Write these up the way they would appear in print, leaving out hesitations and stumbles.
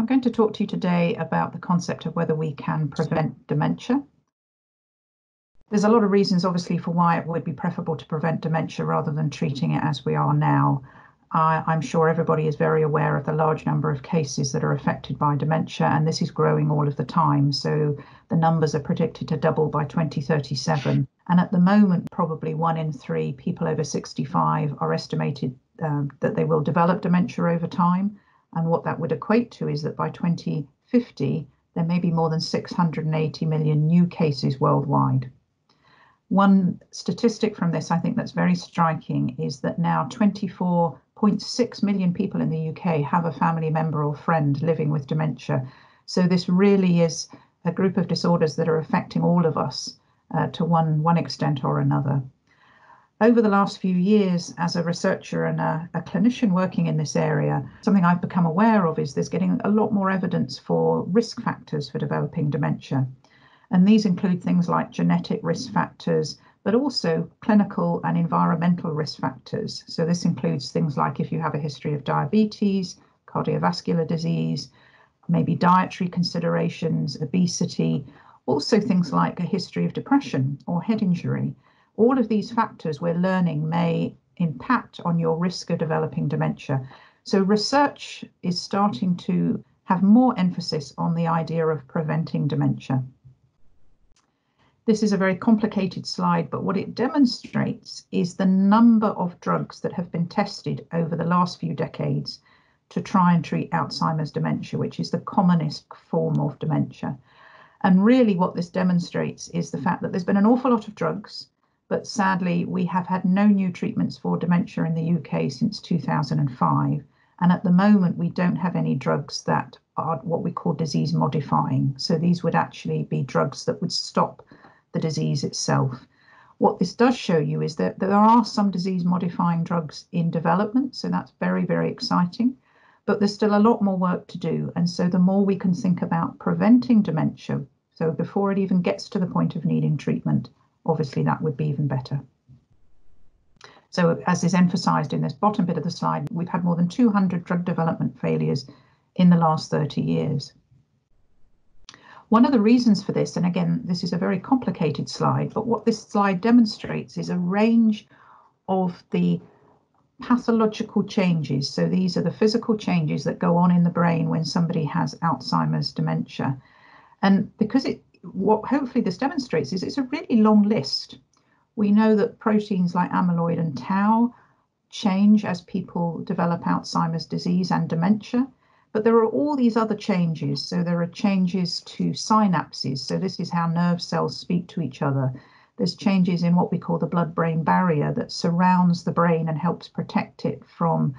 I'm going to talk to you today about the concept of whether we can prevent dementia. There's a lot of reasons, obviously, for why it would be preferable to prevent dementia rather than treating it as we are now. I'm sure everybody is very aware of the large number of cases that are affected by dementia, and this is growing all of the time. So the numbers are predicted to double by 2037. And at the moment, probably 1 in 3 people over 65 are estimated that they will develop dementia over time. And what that would equate to is that by 2050, there may be more than 680 million new cases worldwide. One statistic from this, I think that's very striking, is that now 24.6 million people in the UK have a family member or friend living with dementia. So this really is a group of disorders that are affecting all of us to one extent or another. Over the last few years, as a researcher and a clinician working in this area, something I've become aware of is there's getting a lot more evidence for risk factors for developing dementia. And these include things like genetic risk factors, but also clinical and environmental risk factors. So this includes things like if you have a history of diabetes, cardiovascular disease, maybe dietary considerations, obesity, also things like a history of depression or head injury. All of these factors we're learning may impact on your risk of developing dementia. So research is starting to have more emphasis on the idea of preventing dementia. This is a very complicated slide, but what it demonstrates is the number of drugs that have been tested over the last few decades to try and treat Alzheimer's dementia, which is the commonest form of dementia. And really what this demonstrates is the fact that there's been an awful lot of drugs, but sadly we have had no new treatments for dementia in the UK since 2005. And at the moment we don't have any drugs that are what we call disease modifying. So these would actually be drugs that would stop the disease itself. What this does show you is that there are some disease modifying drugs in development, so that's very, very exciting, but there's still a lot more work to do. And so the more we can think about preventing dementia, so before it even gets to the point of needing treatment, obviously that would be even better. So as is emphasized in this bottom bit of the slide, we've had more than 200 drug development failures in the last 30 years. One of the reasons for this, and again, this is a very complicated slide, but what this slide demonstrates is a range of the pathological changes. So these are the physical changes that go on in the brain when somebody has Alzheimer's dementia. And because what hopefully this demonstrates is it's a really long list. We know that proteins like amyloid and tau change as people develop Alzheimer's disease and dementia. But there are all these other changes. So there are changes to synapses. So this is how nerve cells speak to each other. There's changes in what we call the blood-brain barrier that surrounds the brain and helps protect it from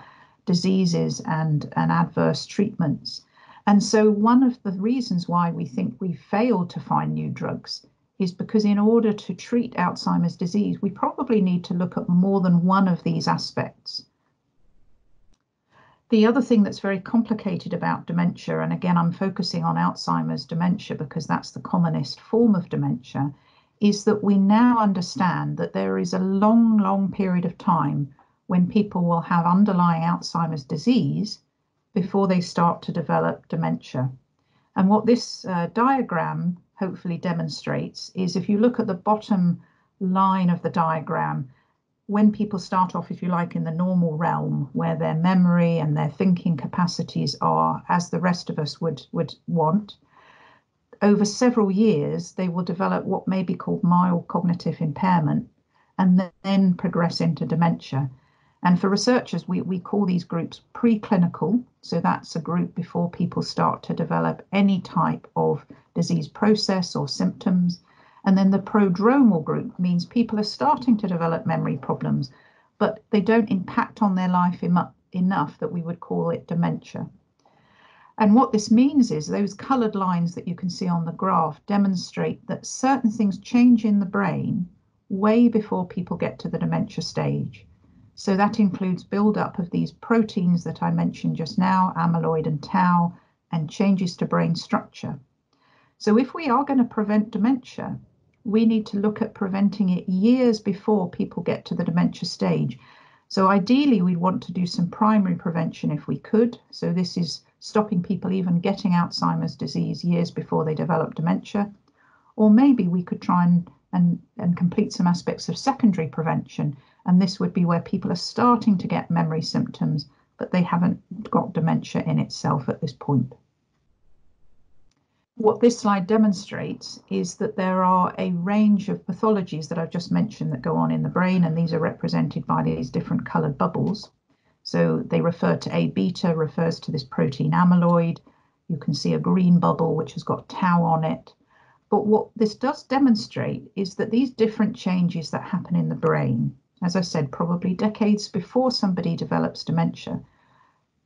diseases and adverse treatments. And so one of the reasons why we think we failed to find new drugs is because in order to treat Alzheimer's disease, we probably need to look at more than one of these aspects. The other thing that's very complicated about dementia, and again, I'm focusing on Alzheimer's dementia because that's the commonest form of dementia, is that we now understand that there is a long, long period of time when people will have underlying Alzheimer's disease before they start to develop dementia. And what this diagram hopefully demonstrates is if you look at the bottom line of the diagram, when people start off, if you like, in the normal realm where their memory and their thinking capacities are as the rest of us would want, over several years, they will develop what may be called mild cognitive impairment and then progress into dementia. And for researchers, we call these groups preclinical. So that's a group before people start to develop any type of disease process or symptoms. And then the prodromal group means people are starting to develop memory problems, but they don't impact on their life enough that we would call it dementia. And what this means is those coloured lines that you can see on the graph demonstrate that certain things change in the brain way before people get to the dementia stage. So that includes build-up of these proteins that I mentioned just now, amyloid and tau, and changes to brain structure. So if we are going to prevent dementia, we need to look at preventing it years before people get to the dementia stage. So ideally, we'd want to do some primary prevention if we could. So this is stopping people even getting Alzheimer's disease years before they develop dementia. Or maybe we could try and complete some aspects of secondary prevention, and this would be where people are starting to get memory symptoms, but they haven't got dementia in itself at this point. What this slide demonstrates is that there are a range of pathologies that I've just mentioned that go on in the brain, and these are represented by these different coloured bubbles. So they refer to A beta, refers to this protein amyloid. You can see a green bubble which has got tau on it. But what this does demonstrate is that these different changes that happen in the brain, as I said, probably decades before somebody develops dementia,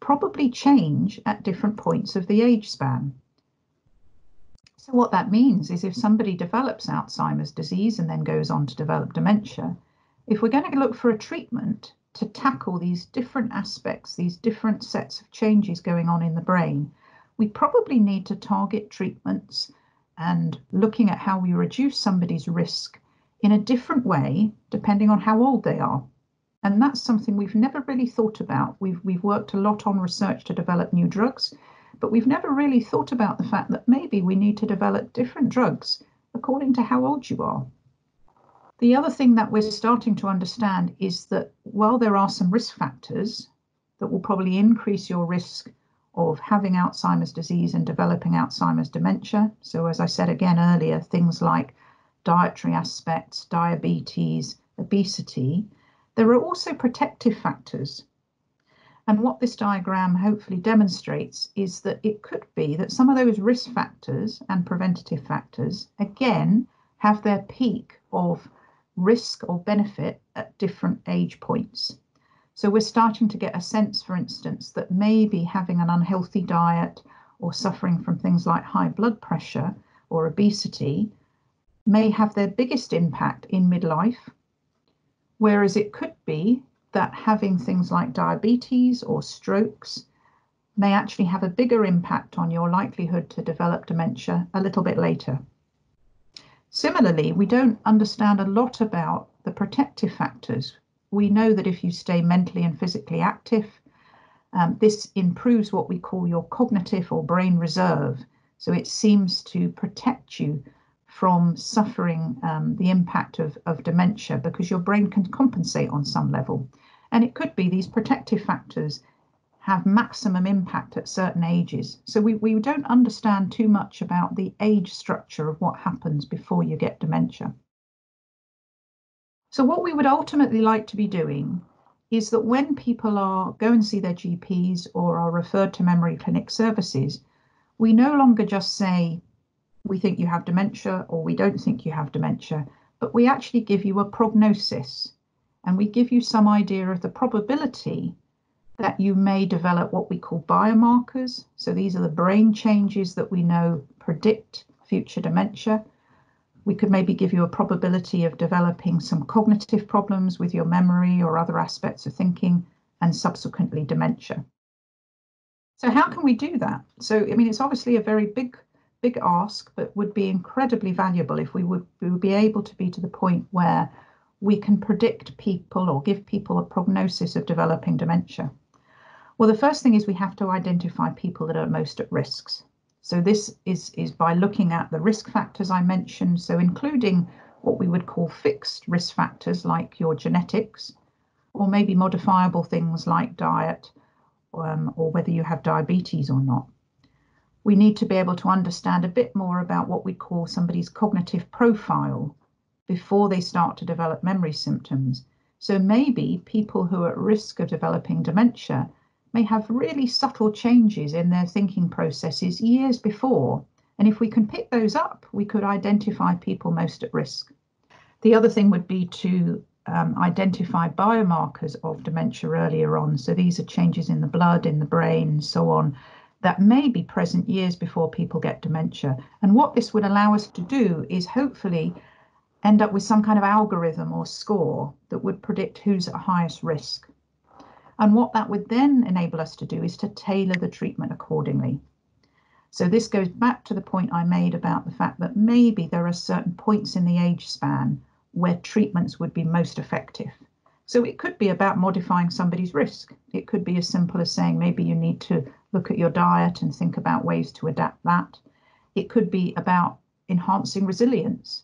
probably change at different points of the age span. So what that means is if somebody develops Alzheimer's disease and then goes on to develop dementia, if we're going to look for a treatment to tackle these different aspects, these different sets of changes going on in the brain, we probably need to target treatments and looking at how we reduce somebody's risk in a different way depending on how old they are. And that's something we've never really thought about. We've worked a lot on research to develop new drugs, but we've never really thought about the fact that maybe we need to develop different drugs according to how old you are. The other thing that we're starting to understand is that while there are some risk factors that will probably increase your risk of having Alzheimer's disease and developing Alzheimer's dementia, so as I said again earlier, things like dietary aspects, diabetes, obesity, there are also protective factors. And what this diagram hopefully demonstrates is that it could be that some of those risk factors and preventative factors, again, have their peak of risk or benefit at different age points. So we're starting to get a sense, for instance, that maybe having an unhealthy diet or suffering from things like high blood pressure or obesity may have their biggest impact in midlife, whereas it could be that having things like diabetes or strokes may actually have a bigger impact on your likelihood to develop dementia a little bit later. Similarly, we don't understand a lot about the protective factors. We know that if you stay mentally and physically active, this improves what we call your cognitive or brain reserve. So it seems to protect you from suffering the impact of dementia because your brain can compensate on some level. And it could be these protective factors have maximum impact at certain ages. So we don't understand too much about the age structure of what happens before you get dementia. So what we would ultimately like to be doing is that when people go and see their GPs or are referred to memory clinic services, we no longer just say, we think you have dementia or we don't think you have dementia, but we actually give you a prognosis and we give you some idea of the probability that you may develop what we call biomarkers. So these are the brain changes that we know predict future dementia. We could maybe give you a probability of developing some cognitive problems with your memory or other aspects of thinking and subsequently dementia. So how can we do that? So, I mean, it's obviously a very big ask, but would be incredibly valuable if we would be able to be to the point where we can predict people or give people a prognosis of developing dementia. Well, the first thing is we have to identify people that are most at risks. So this is by looking at the risk factors I mentioned, so including what we would call fixed risk factors like your genetics, or maybe modifiable things like diet, or whether you have diabetes or not. We need to be able to understand a bit more about what we call somebody's cognitive profile before they start to develop memory symptoms. So maybe people who are at risk of developing dementia may have really subtle changes in their thinking processes years before. And if we can pick those up, we could identify people most at risk. The other thing would be to identify biomarkers of dementia earlier on. So these are changes in the blood, in the brain, and so on, that may be present years before people get dementia. And what this would allow us to do is hopefully end up with some kind of algorithm or score that would predict who's at highest risk. And what that would then enable us to do is to tailor the treatment accordingly. So this goes back to the point I made about the fact that maybe there are certain points in the age span where treatments would be most effective. So it could be about modifying somebody's risk. It could be as simple as saying maybe you need to look at your diet and think about ways to adapt that. It could be about enhancing resilience.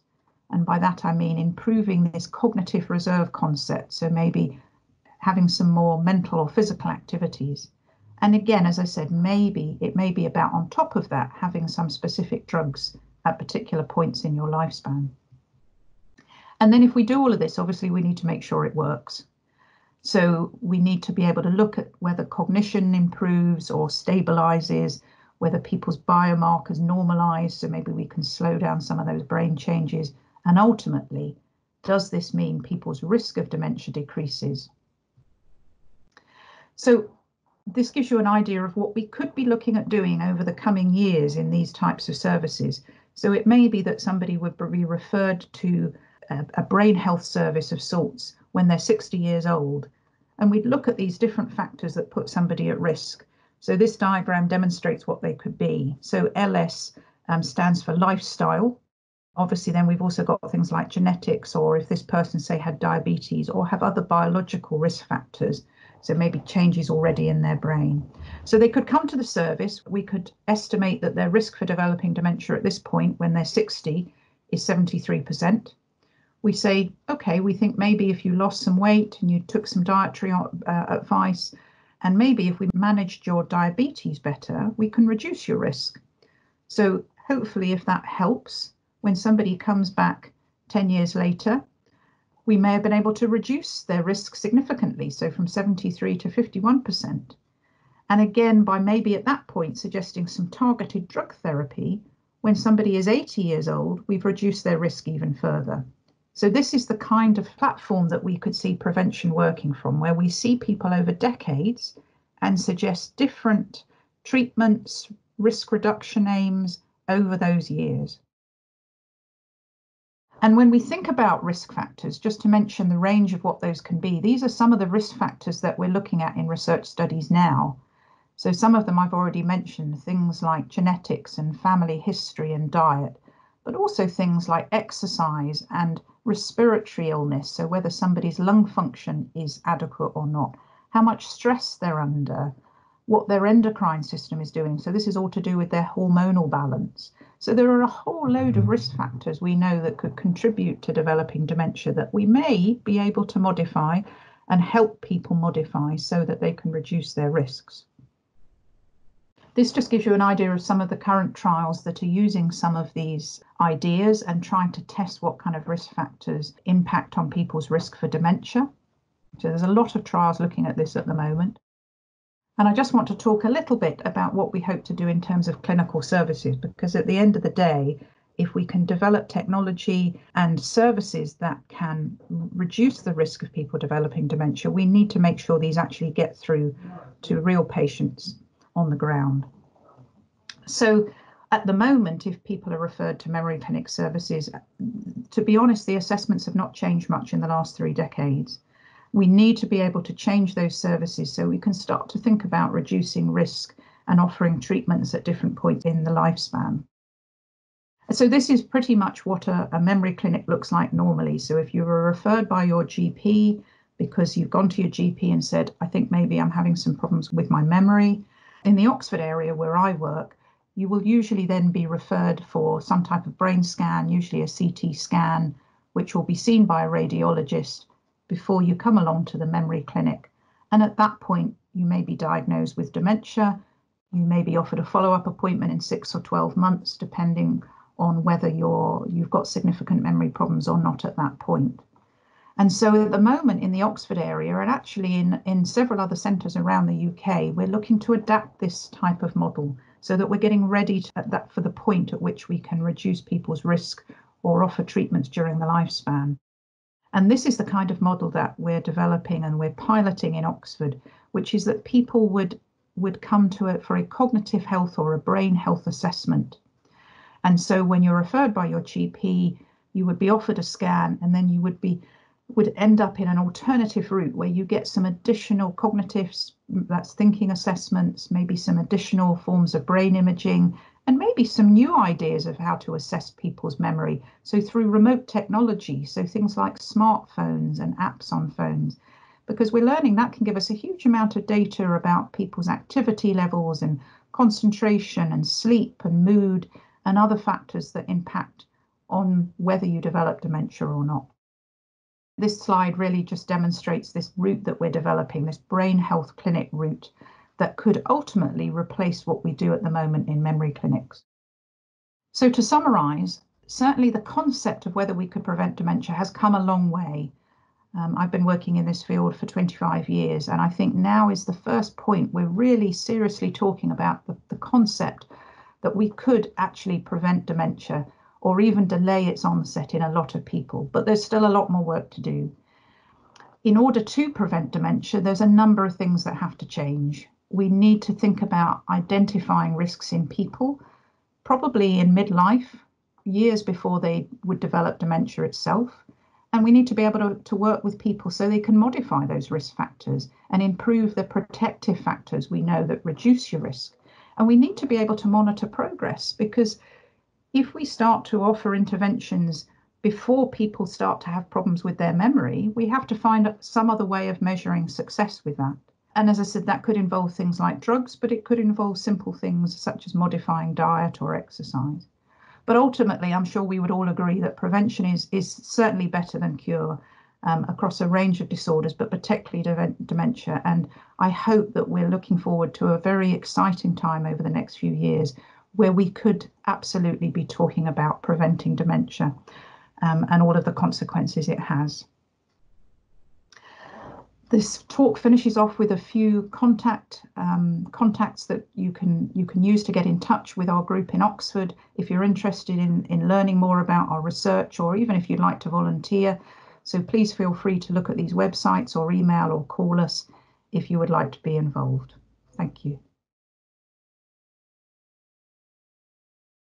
And by that, I mean improving this cognitive reserve concept. So maybe having some more mental or physical activities. And again, as I said, maybe it may be about, on top of that, having some specific drugs at particular points in your lifespan. And then if we do all of this, obviously we need to make sure it works. So we need to be able to look at whether cognition improves or stabilizes, whether people's biomarkers normalize, so maybe we can slow down some of those brain changes. And ultimately, does this mean people's risk of dementia decreases? So this gives you an idea of what we could be looking at doing over the coming years in these types of services. So it may be that somebody would be referred to a brain health service of sorts when they're 60 years old. And we'd look at these different factors that put somebody at risk. So this diagram demonstrates what they could be. So LS stands for lifestyle. Obviously, then we've also got things like genetics, or if this person, say, had diabetes or have other biological risk factors, so maybe changes already in their brain. So they could come to the service. We could estimate that their risk for developing dementia at this point, when they're 60, is 73%. We say, okay, we think maybe if you lost some weight and you took some dietary advice, and maybe if we managed your diabetes better, we can reduce your risk. So hopefully, if that helps, when somebody comes back 10 years later, we may have been able to reduce their risk significantly, so from 73 to 51%. And again, by maybe at that point suggesting some targeted drug therapy, when somebody is 80 years old, we've reduced their risk even further. So this is the kind of platform that we could see prevention working from, where we see people over decades and suggest different treatments, risk reduction aims over those years. And when we think about risk factors, just to mention the range of what those can be, these are some of the risk factors that we're looking at in research studies now. So some of them I've already mentioned, things like genetics and family history and diet, but also things like exercise and respiratory illness, so whether somebody's lung function is adequate or not, how much stress they're under, what their endocrine system is doing. So this is all to do with their hormonal balance. So there are a whole load of risk factors we know that could contribute to developing dementia that we may be able to modify and help people modify so that they can reduce their risks. This just gives you an idea of some of the current trials that are using some of these ideas and trying to test what kind of risk factors impact on people's risk for dementia. So there's a lot of trials looking at this at the moment. And I just want to talk a little bit about what we hope to do in terms of clinical services, because at the end of the day, if we can develop technology and services that can reduce the risk of people developing dementia, we need to make sure these actually get through to real patients on the ground. So at the moment, if people are referred to memory clinic services, to be honest, the assessments have not changed much in the last 3 decades. We need to be able to change those services so we can start to think about reducing risk and offering treatments at different points in the lifespan. So this is pretty much what a memory clinic looks like normally. So if you were referred by your GP because you've gone to your GP and said, I think maybe I'm having some problems with my memory, in the Oxford area where I work, you will usually then be referred for some type of brain scan, usually a CT scan, which will be seen by a radiologist before you come along to the memory clinic. And at that point, you may be diagnosed with dementia. You may be offered a follow-up appointment in 6 or 12 months, depending on whether you've got significant memory problems or not at that point. And so at the moment in the Oxford area, and actually in several other centres around the UK, we're looking to adapt this type of model so that we're getting ready for the point at which we can reduce people's risk or offer treatments during the lifespan. And this is the kind of model that we're developing and we're piloting in Oxford, which is that people would come to it for a cognitive health or a brain health assessment. And so when you're referred by your GP, you would be offered a scan, and then you would end up in an alternative route where you get some additional cognitives, that's thinking assessments, maybe some additional forms of brain imaging, and maybe some new ideas of how to assess people's memory. So through remote technology, so things like smartphones and apps on phones, because we're learning that can give us a huge amount of data about people's activity levels and concentration and sleep and mood and other factors that impact on whether you develop dementia or not. This slide really just demonstrates this route that we're developing, this brain health clinic route that could ultimately replace what we do at the moment in memory clinics. So to summarize, certainly the concept of whether we could prevent dementia has come a long way. I've been working in this field for 25 years, and I think now is the first point we're really seriously talking about the concept that we could actually prevent dementia or even delay its onset in a lot of people, but there's still a lot more work to do. In order to prevent dementia, there's a number of things that have to change. We need to think about identifying risks in people, probably in midlife, years before they would develop dementia itself. And we need to be able to work with people so they can modify those risk factors and improve the protective factors we know that reduce your risk. And we need to be able to monitor progress, because if we start to offer interventions before people start to have problems with their memory, we have to find some other way of measuring success with that. And as I said, that could involve things like drugs, but it could involve simple things such as modifying diet or exercise. But ultimately, I'm sure we would all agree that prevention is certainly better than cure across a range of disorders, but particularly dementia. And I hope that we're looking forward to a very exciting time over the next few years where we could absolutely be talking about preventing dementia and all of the consequences it has. This talk finishes off with a few contacts that you can use to get in touch with our group in Oxford if you're interested in learning more about our research, or even if you'd like to volunteer. So please feel free to look at these websites or email or call us if you would like to be involved. Thank you.